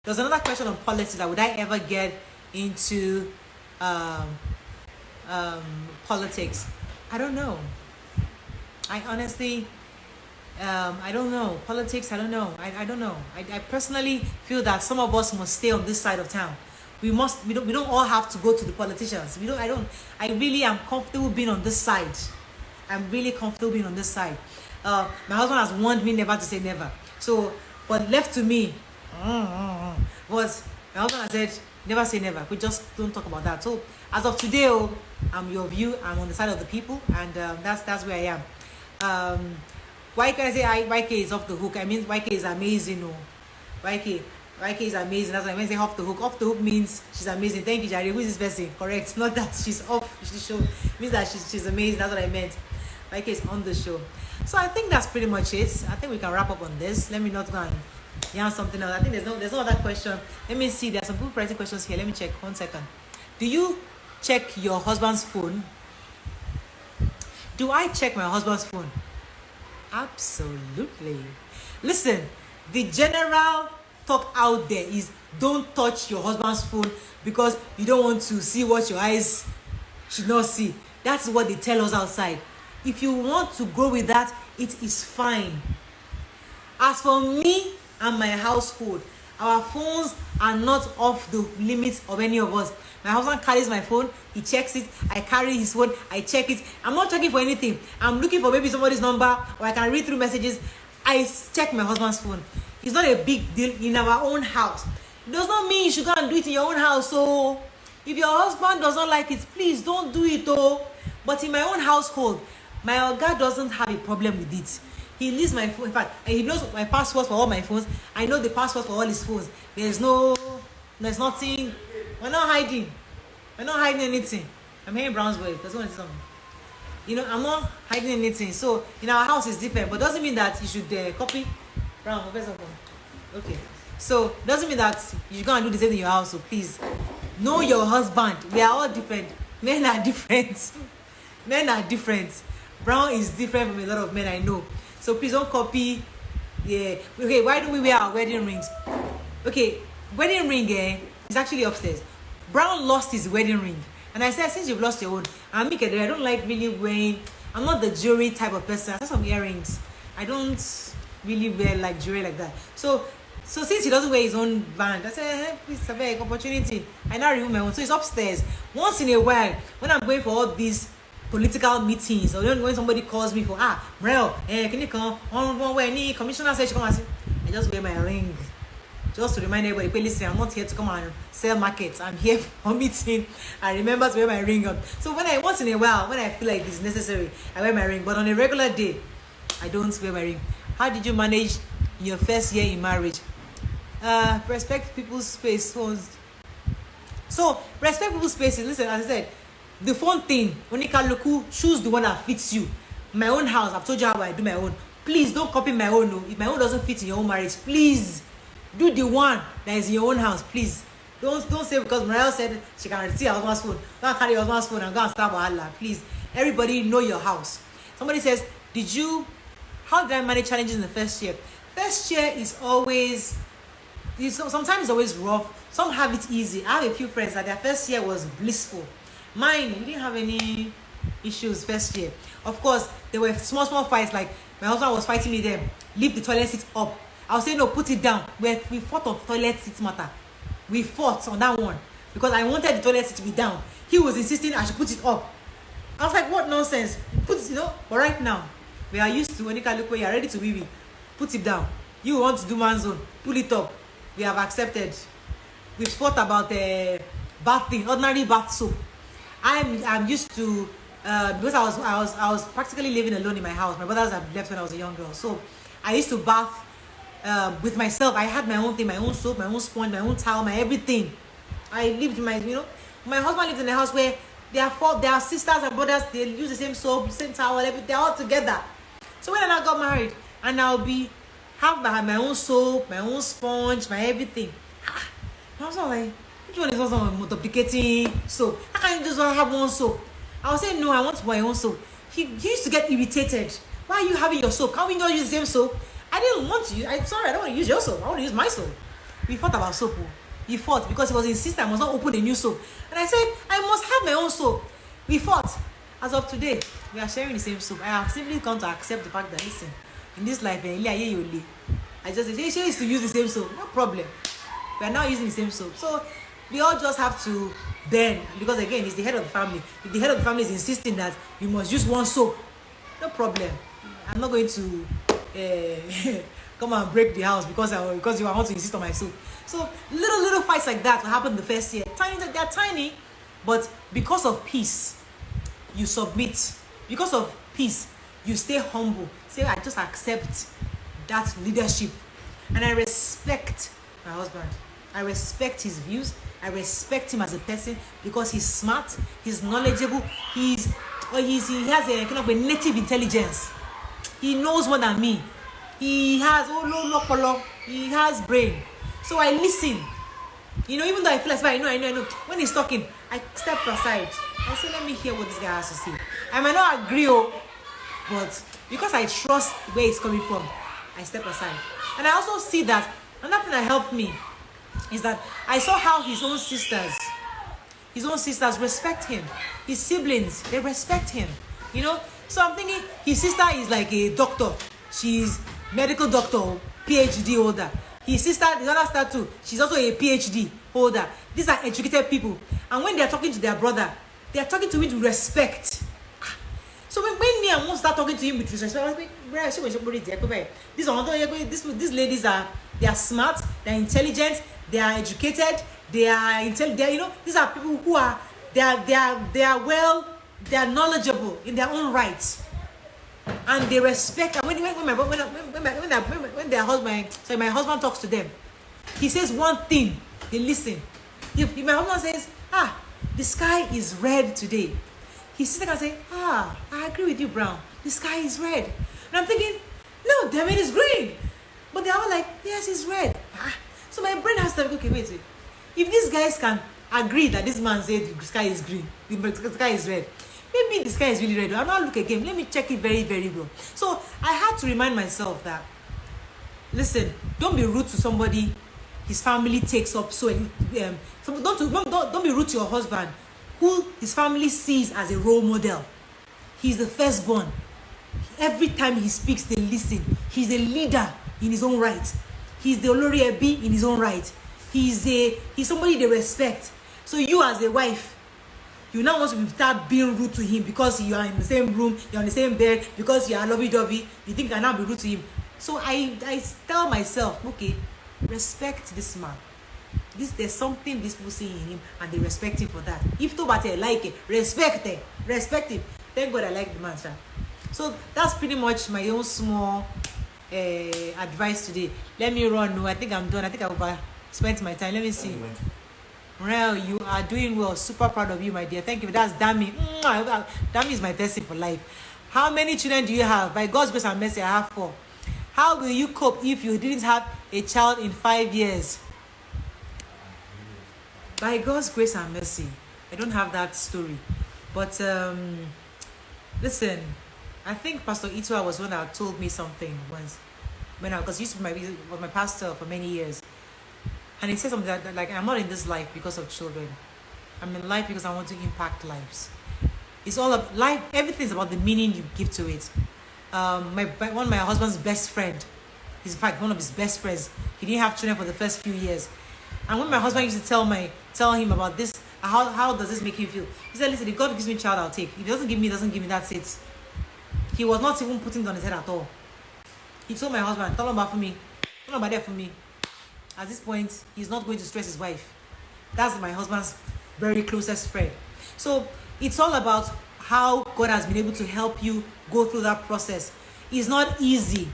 There's another question on politics, that would I ever get into politics? I don't know. I honestly, I don't know. Politics, I don't know. I don't know. I personally feel that some of us must stay on this side of town. We don't all have to go to the politicians. I really am comfortable being on this side. I'm really comfortable being on this side. My husband has warned me never to say never. So, but left to me, was my husband has said, never say never. We just don't talk about that. So, as of today, I'm your view. I'm on the side of the people, and that's where I am. Why can I say YK is off the hook? I mean, YK is amazing. YK is amazing. That's what I mean. Say off the hook. Off the hook means she's amazing. Thank you, Jari. Who is this person? Correct. Not that she's off the show. It means that she's amazing. That's what I meant. YK is on the show. So I think that's pretty much it. I think we can wrap up on this. Let me not go and yarn something else. I think there's no other question. Let me see. There's some people writing questions here. Let me check. 1 second. Do you check your husband's phone? Do I check my husband's phone? Absolutely. Listen, the general talk out there is don't touch your husband's phone because you don't want to see what your eyes should not see. That's what they tell us outside. If you want to go with that, it is fine. As for me and my household, our phones are not off the limits of any of us. My husband carries my phone, he checks it. I carry his phone, I check it. I'm not checking for anything. I'm looking for maybe somebody's number, or I can read through messages. I check my husband's phone. It's not a big deal in our own house. It does not mean you should go and do it in your own house. So if your husband does not like it, please don't do it. But in my own household, my Oga doesn't have a problem with it. He leaves my phone. In fact, he knows my passwords for all my phones. I know the password for all his phones. There's nothing. We're not hiding. We're not hiding anything. I'm hearing Brown's voice. Doesn't want to say something. I'm not hiding anything. So in our house it's different, but doesn't mean that you should copy Brown. Okay. So doesn't mean that you go and do the same in your house. So please know your husband. We are all different. Men are different. Men are different. Brown is different from a lot of men I know. So please don't copy. Yeah. Okay, why don't we wear our wedding rings? Okay, wedding ring is actually upstairs. Brown lost his wedding ring. And I said, since you've lost your own, I don't like really wearing, I'm not the jewelry type of person. I have some earrings. I don't really wear like jewelry like that. So since he doesn't wear his own band, I said, hey, please have an opportunity. I now remove my own. So it's upstairs. Once in a while, when I'm going for all these political meetings, or when somebody calls me for Morayo, can you come on where any commissioner says come and see, I just wear my ring just to remind everybody, hey, listen, I'm not here to come and sell markets. I'm here for a meeting. I remember to wear my ring on. So once in a while, when I feel like it's necessary, I wear my ring. But on a regular day, I don't wear my ring. How did you manage your first year in marriage? Respect people's space. So respect people's spaces. Listen, as I said, the phone thing, Onikaluku, choose the one that fits you. My own house, I've told you how I do my own. Please don't copy my own. No. If my own doesn't fit in your own marriage, please do the one that is in your own house. Please don't say because Morayo said she can see her husband's phone. Don't carry your husband's phone and go and start Wahala. Please, everybody know your house. Somebody says, how did I manage challenges in the first year? First year is always, sometimes it's always rough. Some have it easy. I have a few friends that their first year was blissful. Mine, we didn't have any issues first year. Of course, there were small fights, like my husband was fighting with them. Leave the toilet seat up. I was saying, no, put it down. We fought on toilet seat matter. We fought on that one. Because I wanted the toilet seat to be down. He was insisting I should put it up. I was like, what nonsense? Put it, But right now, we are used to when you can look where you're ready to wee. Put it down. You want to do man's own. Pull it up. We have accepted. We fought about bathing, ordinary bath soap. I'm used to because I was practically living alone in my house. My brothers had left when I was a young girl, so I used to bath with myself. I had my own thing, my own soap, my own sponge, my own towel, my everything. I lived in my husband lived in a house where their sisters and brothers, they use the same soap, same towel, everything. They're all together. So when I got married, and I'll have my own soap, my own sponge, my everything. I was like, which one is also multiplicating soap? How can you just have one soap? I was saying, no, I want my own soap. He used to get irritated. Why are you having your soap? Can't we not use the same soap? I didn't want to use, I'm sorry, I don't want to use your soap. I want to use my soap. We fought about soap. He fought because he was insisting I must not open a new soap. And I said, I must have my own soap. We fought. As of today, we are sharing the same soap. I have simply come to accept the fact that, listen, in this life, I just say, she used to use the same soap. No problem. We are now using the same soap. So we all just have to bend, because again, it's the head of the family. If the head of the family is insisting that we must use one soap, no problem. I'm not going to come and break the house because you want to insist on my soap. So little fights like that will happen the first year. They're tiny, but because of peace, you submit. Because of peace, you stay humble. Say, I just accept that leadership, and I respect my husband. I respect his views. I respect him as a person because he's smart, he's knowledgeable, he has a kind of a native intelligence. He knows more than me. He has brain. So I listen. Even though I feel like I know. When he's talking, I step aside. I say, let me hear what this guy has to say. I might not agree, but because I trust where it's coming from, I step aside. And I also see that another thing that helped me is that I saw how his own sisters respect him. His siblings, they respect him. So I'm thinking his sister is like a doctor. She's medical doctor, PhD holder. His sister, the other sister too, she's also a PhD holder. These are educated people. And when they're talking to their brother, they are talking to him with respect. So when me and won't start talking to him with respect, these ladies they are smart, they're intelligent, they are educated, they are these are people who are knowledgeable in their own right, and they respect. And when their husband, my husband talks to them, he says one thing, they listen. If my husband says, the sky is red today, his sister can say, I agree with you, Brown, the sky is red. And I'm thinking, no, damn it, it's green. But they are like, yes, it's red. So my brain has to be, okay, wait. If these guys can agree that this man said the sky is green, the sky is red, maybe the sky is really red. I'll not look again. Let me check it very, very well. So I had to remind myself that, listen, don't be rude to somebody his family takes up. So don't be rude to your husband who his family sees as a role model. He's the firstborn. Every time he speaks, they listen. He's a leader in his own right. He's the Olori Ebi in his own right. He's somebody they respect. So you as a wife, you now want to start being rude to him because you are in the same room, you're on the same bed, because you are lovey-dovey, you think I now be rude to him. So I tell myself, okay, respect this man. There's something these people see in him, and they respect him for that. If nobody like it, respect him. Thank God I like the man, sir. So that's pretty much my own small advice today. Let me run. No, I think I'm done. I think I've spent my time. Let me see. Morayo, you are doing well. Super proud of you, my dear. Thank you. That's Dami. Dami is my testing for life. How many children do you have? By God's grace and mercy, I have 4. How will you cope if you didn't have a child in 5 years? By God's grace and mercy, I don't have that story. But listen, I think Pastor Itwa was one that told me something once, because he used to be my pastor for many years, and he said something that, like, I'm not in this life because of children. I'm in life because I want to impact lives. It's all of life. Everything is about the meaning you give to it. One of my husband's best friend, he's in fact one of his best friends. He didn't have children for the first few years, and when my husband used to tell him about this, how does this make him feel? He said, listen, if God gives me a child, I'll take. If he doesn't give me, that's it. He was not even putting it on his head at all. He told my husband, tell him about for me. Tell him about that for me. At this point, he's not going to stress his wife. That's my husband's very closest friend. So it's all about how God has been able to help you go through that process. It's not easy.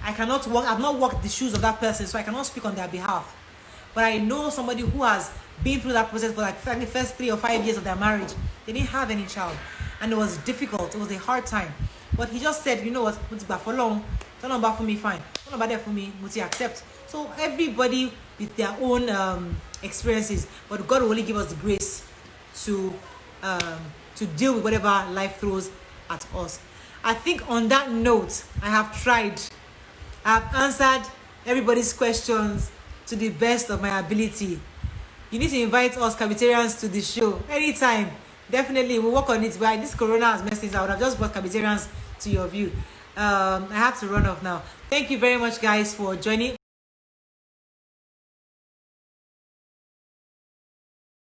I've not walked the shoes of that person, so I cannot speak on their behalf. But I know somebody who has been through that process for like the first 3 or 5 years of their marriage. They didn't have any child, and it was difficult. It was a hard time. But he just said, you know what, for long, turn on back for me, fine. Turn on back there for me, Muti accept. So everybody with their own experiences, but God will only give us the grace to deal with whatever life throws at us. I think on that note, I have answered everybody's questions to the best of my ability. You need to invite us Cabitarians to the show anytime. Definitely, we'll work on it. But this corona has messed things. I would have just brought Cabitarians to your view. I have to run off now. Thank you very much, guys, for joining.